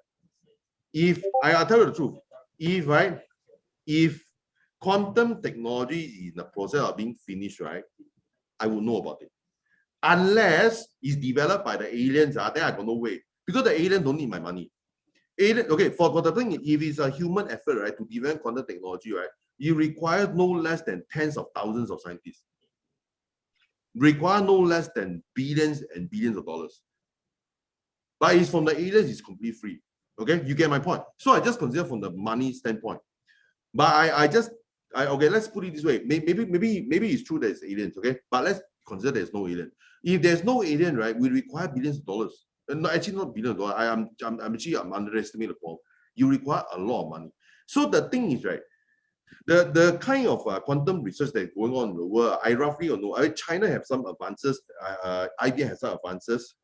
I'll tell you the truth, if quantum technology is in the process of being finished, right, I will know about it. Unless it's developed by the aliens, then I got no way. Because the aliens don't need my money. Okay, for the thing, if it's a human effort, right, to develop quantum technology, right, you require no less than tens of thousands of scientists. Require no less than billions and billions of dollars. But it's from the aliens, it's completely free. Okay, you get my point. So I just consider from the money standpoint. But okay, let's put it this way. Maybe it's true that it's aliens, okay? But let's consider there's no alien. If there's no alien, right, we require billions of dollars. No, actually not billions of dollars. I'm underestimating the problem. You require a lot of money. So the thing is, right, the kind of quantum research that's going on in the world, I roughly don't know. China have some advances. IBM has some advances.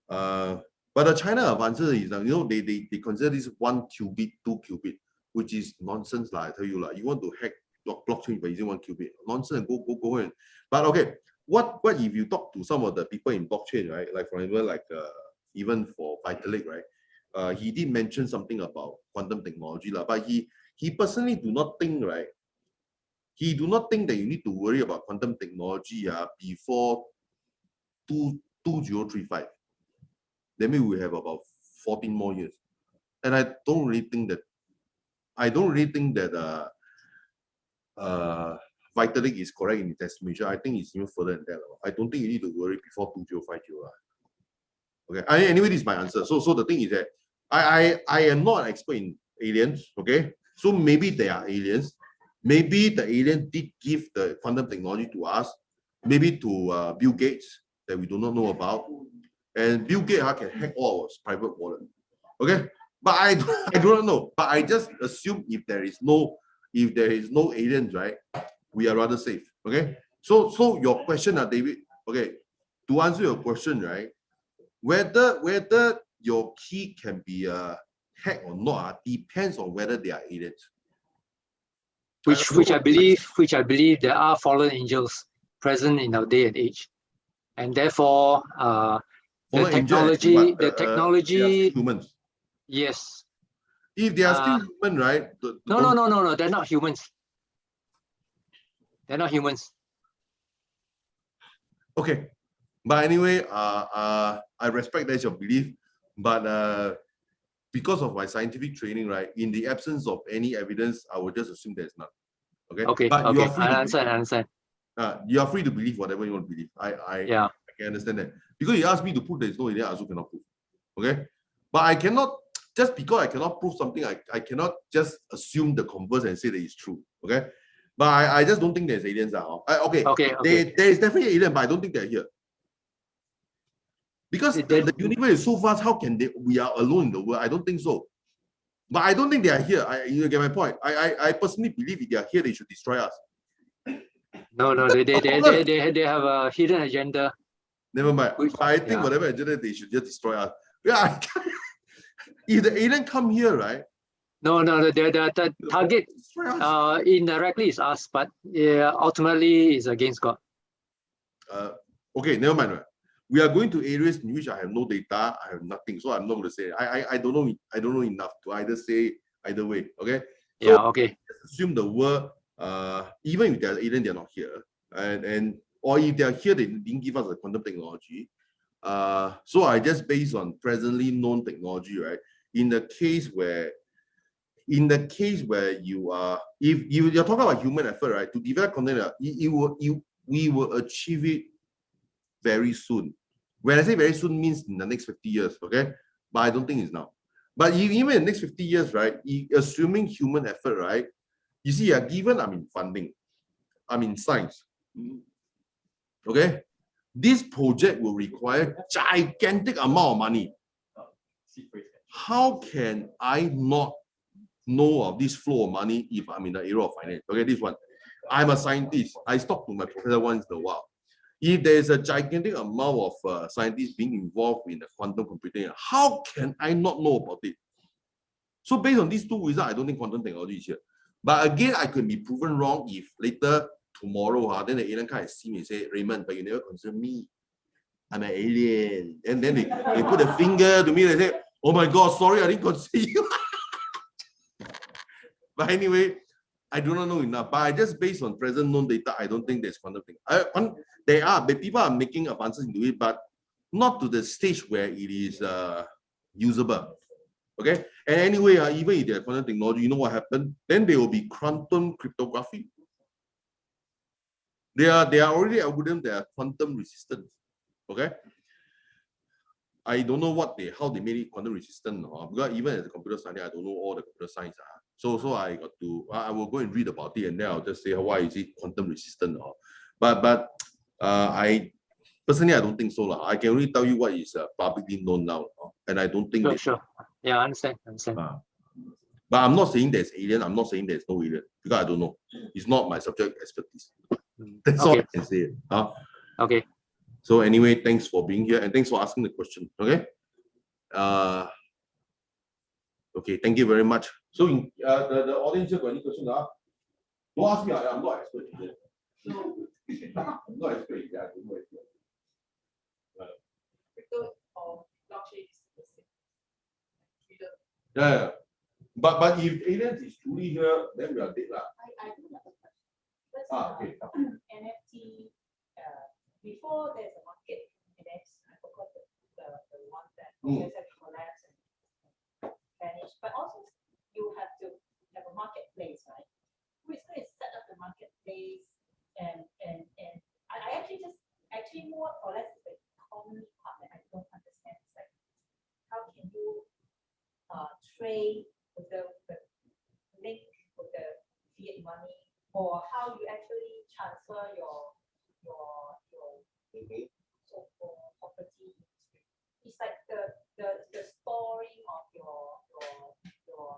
But the China advances is, you know, they consider this 1 qubit, 2 qubit, which is nonsense. I tell you, you want to hack your blockchain by using 1 qubit, nonsense. Go in. But okay, what if you talk to some of the people in blockchain, right? Like for example, like even for Vitalik, right? He did mention something about quantum technology, but he personally do not think, right? He do not think that you need to worry about quantum technology before 2035. That means we have about 14 more years. And I don't really think that Vitalik is correct in his estimation. I think it's even further than that. I don't think you need to worry before 2050. Okay. Anyway, this is my answer. So the thing is that I am not an expert in aliens. Okay. So maybe they are aliens. Maybe the alien did give the quantum technology to us. Maybe to Bill Gates that we do not know about. And Bill Gates can hack all our private wallet. Okay. But I do not know. But I just assume if there is no aliens, right, we are rather safe. Okay. So your question, David. Okay. To answer your question, right, whether your key can be hacked or not depends on whether they are aliens. Which I believe there are fallen angels present in our day and age, and therefore the technology, humans. Yes. If they are still human, right? No, they're not humans. They're not humans. Okay, but anyway, I respect that's your belief, but because of my scientific training, right, in the absence of any evidence, I would just assume there's none. Okay. Okay. But okay. you are free I understand. You are free to believe whatever you want to believe. I can understand that. Because you asked me to prove there is no alien, I also cannot prove. Okay. But I cannot just because I cannot prove something, I cannot just assume the converse and say that it's true. Okay, but I just don't think there's aliens. Okay, there is definitely alien, but I don't think they're here. Because the universe is so vast, how can we are alone in the world? I don't think so. But I don't think they are here. You get my point. I personally believe if they are here, they should destroy us. No, they have a hidden agenda. Never mind. I think whatever agenda, they should just destroy us. Yeah. If the alien come here, right? No, the target indirectly is us, but ultimately is against God. Okay, never mind. Right? We are going to areas in which I have no data, I have nothing, so I'm not going to say. I don't know. I don't know enough to either say either way. Okay. So yeah. Okay. Assume the world. Even if they're alien, they're not here, and or if they're here, they didn't give us the quantum technology. So I just based on presently known technology, right? In the case where you are, if you're talking about human effort, right, to develop content, we will achieve it very soon. When I say very soon, means in the next 50 years, okay? But I don't think it's now. But even in the next 50 years, right, assuming human effort, right, you see, given I'm in funding, I'm in science, okay? This project will require gigantic amount of money. How can I not know of this flow of money if I'm in the area of finance? Okay, this one. I'm a scientist. I talk to my professor once in a while. If there is a gigantic amount of scientists being involved in the quantum computing, how can I not know about it? So based on these two results, I don't think quantum technology is here. But again, I could be proven wrong if later tomorrow, then the alien kind of see me and say, Raymond, but you never consider me. I'm an alien. And then they put a finger to me and they say, oh my God, sorry, I didn't consider you. But anyway, I do not know enough. But I just based on present known data, I don't think there's quantum thing. There are, but people are making advances into it, but not to the stage where it is usable. Okay. And anyway, even if they have quantum technology, you know what happened? Then there will be quantum cryptography. There are already algorithms that are quantum resistant. Okay. I don't know how they made it quantum resistant, because even as a computer scientist, I don't know all the computer science. So I will go and read about it, and then I'll just say why is it quantum resistant. But I personally, I don't think so. I can only tell you what is publicly known now, and I don't think Sure. Yeah, I understand. But I'm not saying there's alien. I'm not saying there's no alien because I don't know. It's not my subject expertise. That's all I can say. Okay. So anyway, thanks for being here and thanks for asking the question. Okay. Okay. Thank you very much. So the audience here got any questions? Don't ask me. I'm not expert in it. I'm not expert in that. I don't know it. Crypto or blockchain is the same. Yeah. But if aliens is truly here, then we are dead lah. I do have a question. What's Okay. NFT? Before there's a market, and then I forgot the one that has collapsed and vanished. But also you have to have a marketplace, right? Who is going to set up the marketplace? And I actually more or less the economy part that I don't understand. It's like how can you trade with the link with the fiat money, or how you actually transfer your so for property. It's like the storing of your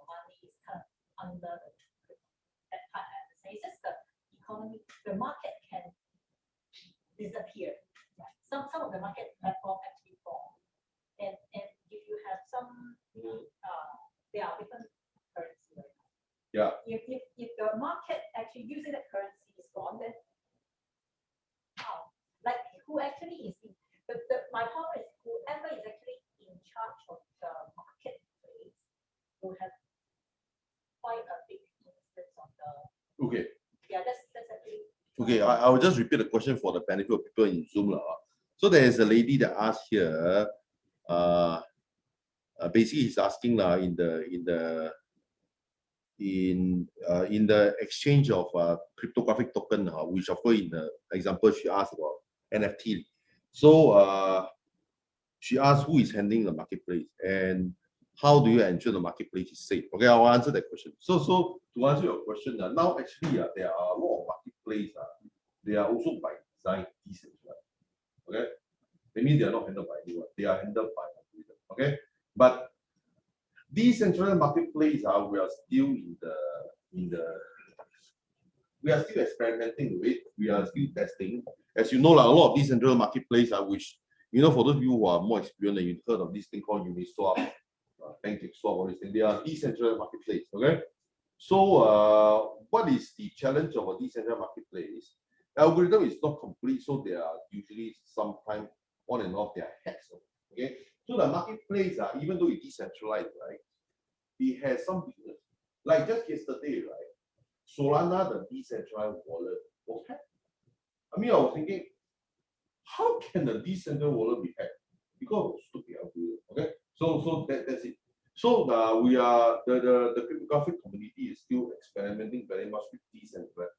money is kind of under that part. I understand. It's just the economy, the market can disappear. Yeah. Some of the market platform actually fall. And if you have some there are different currency right now. Yeah. If the market actually using that currency is gone, then how? Like who actually is my problem is whoever is actually in charge of the marketplace will have quite a big influence on the. Okay. Yeah, that's actually. Okay, I will just repeat the question for the benefit of people in Zoom. So there is a lady that asked here, basically he's asking in the exchange of cryptographic token, which of course in the example she asked about NFT. So she asked who is handling the marketplace, and how do you ensure the marketplace is safe? Okay, I'll answer that question. So to answer your question, now actually there are a lot of marketplaces. They are also by design decentralized. Okay, that means they are not handled by anyone. They are handled by algorithm. Okay, but decentralized marketplace, we are still we are still experimenting with it. We are still testing. As you know, like, a lot of decentralized marketplace which, you know, for those of you who are more experienced, and you've heard of this thing called Uniswap, PancakeSwap, all these things. They are decentralized marketplace. Okay. So what is the challenge of a decentralized marketplace? Algorithm is not complete, so there are usually sometimes on and off there are hacks. Okay. So the marketplace, even though it's decentralized, right, it has some business. Like just yesterday, right, Solana, the decentralized wallet, was hacked. I mean, I was thinking, how can a decentralized wallet be hacked? Because of stupid algorithm. Okay, so that's it. So we are the cryptographic community is still experimenting very much with decentralized.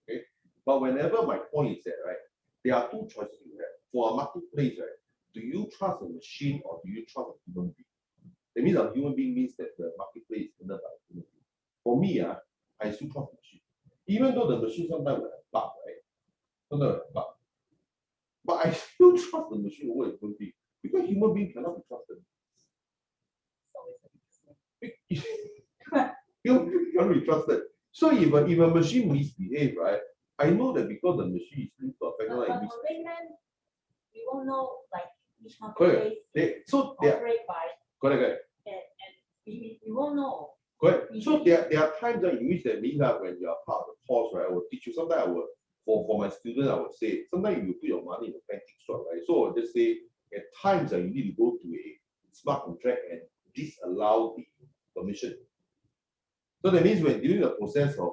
Okay, but whenever my point is that, right, there are two choices you have for a marketplace, right? Do you trust a machine or do you trust a human being? That means a human being means that the marketplace is handled by a human being. For me, I still trust the machine, even though the machine sometimes will have bug, right? Sometimes will have bug. But I still trust the machine over a human being because human being cannot be trusted. Human being cannot be trusted. So if a machine misbehave, right? I know that because the machine is linked to a factor like this. We won't know like which Correct. marketplace So they operate by, correct. and we won't know. Correct. So there are times in which that means that when you are part of the course, right, I will teach you. Sometimes I will, for my students, I would say, sometimes you put your money in a PancakeSwap, right? So I'll just say at times you need to go to a smart contract and disallow the permission. So that means when during the process of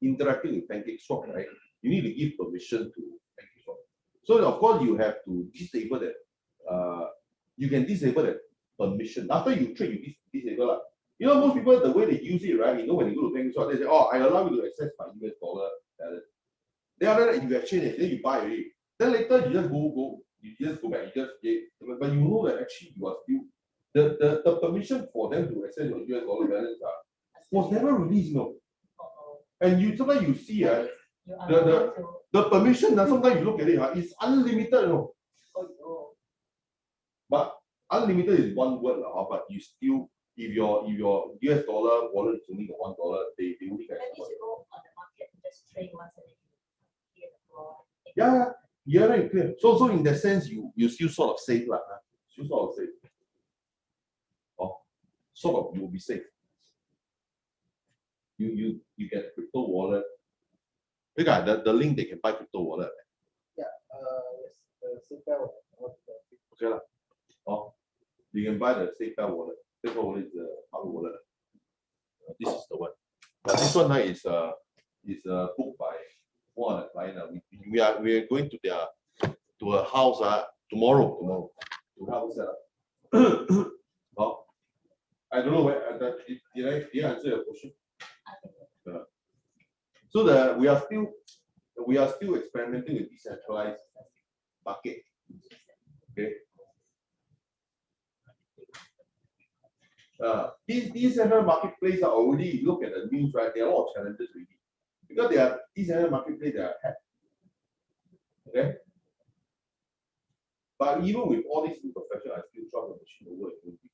interacting with PancakeSwap, right, you need to give permission to PancakeSwap. So of course you have to disable that. You can disable that permission after you trade. You disable that. You know, most people, the way they use it, right? You know, when you go to PancakeSwap, they say, "Oh, I allow you to access my US dollar balance." Then after that, you exchange it, then you buy it. Then later you just go back, but you know that actually you are still the permission for them to access your US dollar balance was never released, you know. And you sometimes you see the permission, sometimes you look at it, it's unlimited, you know. But unlimited is one word, but you still, if your US dollar wallet is only $1, they only get. At least you go on the market and just trade once and then you get the floor. Yeah, right, clear. So in that sense, you still sort of safe, lah. Still sort of safe. Oh, sort of you will be safe. You get crypto wallet. Because the link they can buy crypto wallet. Yeah, yes, the SafePal wallet. Okay lah. Oh, you can buy the SafePal wallet. SafePal wallet is the hardware wallet. This is the one. But this one is booked by one of the client. We are going to a house tomorrow to help set up. Oh, I don't know where did I answer your question? So we are still experimenting with decentralized market. Okay. These decentralized marketplaces are already, if you look at the news, right, there are a lot of challenges really. Because they are decentralized marketplaces that are hacked. Okay. But even with all these imperfections, I still trust the machine over a human being.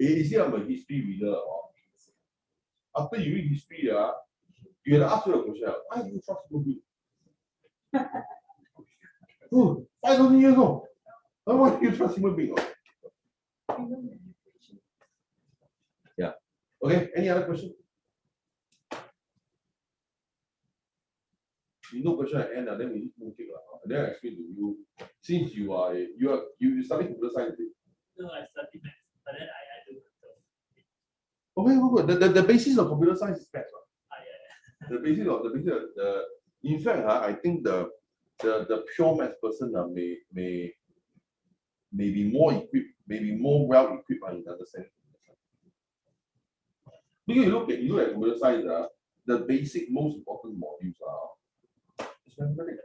You see, I'm a history reader. After you read history, you have to ask you a question: why do you trust human being? 5,000 years old. Why do you trust human being? Yeah. Okay. Any other question? No question at end, then we need to move it. Then I explain to you. Since you study computer science. No, I study maths, but then I do crypto. Okay, the basis of computer science is maths. yeah. The basis of in fact, I think the pure maths person may be more equipped, maybe more well equipped in understanding. Because you look at computer science, the basic most important modules are mathematics.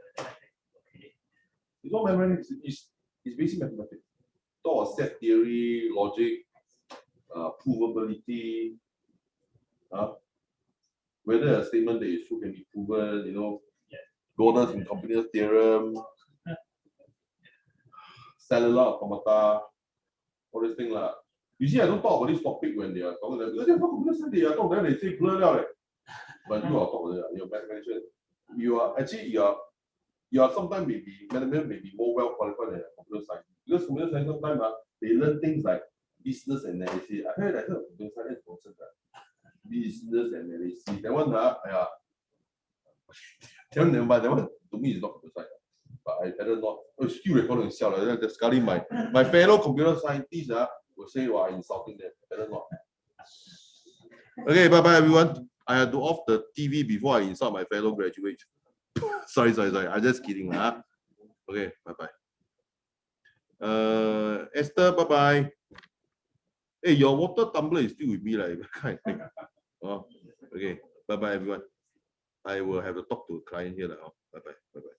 It's not mathematics. It's basic mathematics. Talk of set theory, logic, provability, whether a statement that is true can be proven, you know, Gordon's and Combinator's theorem, cellular automata, all this thing lah. You see, I don't talk about this topic when they are talking because they're not computer science, they are talking, then they say blur out. But you are talking, you're mathematician. You are sometimes maybe mathematics may be more well qualified than computer science. Because computer science sometimes they learn things like business analysis. I heard that computer science is nonsense. Business analysis. That one, yeah. That one to me is not computer science. But I better not. Oh, still recording itself. That's scarring my fellow computer scientists will say, "Wow, insulting them." Better not. Okay, bye bye everyone. I had to off the TV before I insult my fellow graduates. sorry. I'm just kidding. Okay, bye bye. Esther, bye bye. Hey, your water tumbler is still with me, like kind of thing. Oh, okay. Bye bye everyone. I will have to talk to a client here now. Bye bye.